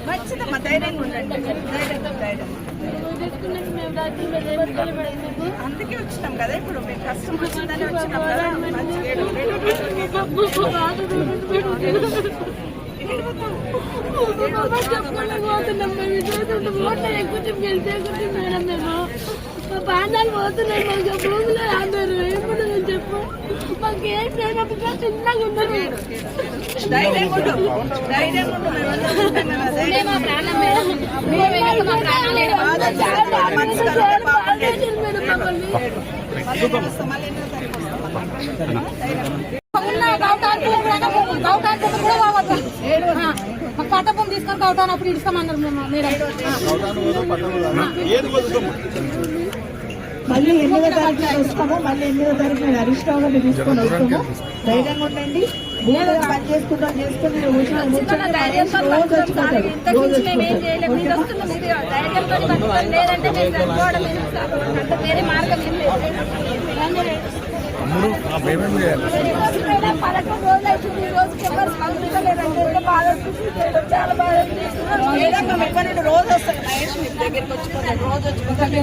మంచిదమ్మా, ధైర్యంగా ఉండండి. అందుకే వచ్చినాం కదా, ఇప్పుడు మీకు కష్టం వచ్చిందని వచ్చినాం కదా. బాణాలు పోతున్నాయి, మాకు భూమిలో అందరు ఎప్పుడు చెప్పు, మాకేం చిన్నగా ఉన్నారు. పట్టపం తీసుకొని కౌటాను అప్పుడు ఇస్తామన్నారు మేడం. మళ్ళీ 8వ తారీఖున వస్తాము, మళ్ళీ 8వ తారీఖున హరీష్ రావు గారిని తీసుకొని వస్తాము. ధైర్యంగా ఉండండి, పని చేసుకుంటాం చేసుకుని చాలా బాగా రోజు వస్తాయి మహేష్ మీ దగ్గరికి వచ్చిపోతాడు, రోజు వచ్చిపోతాడు.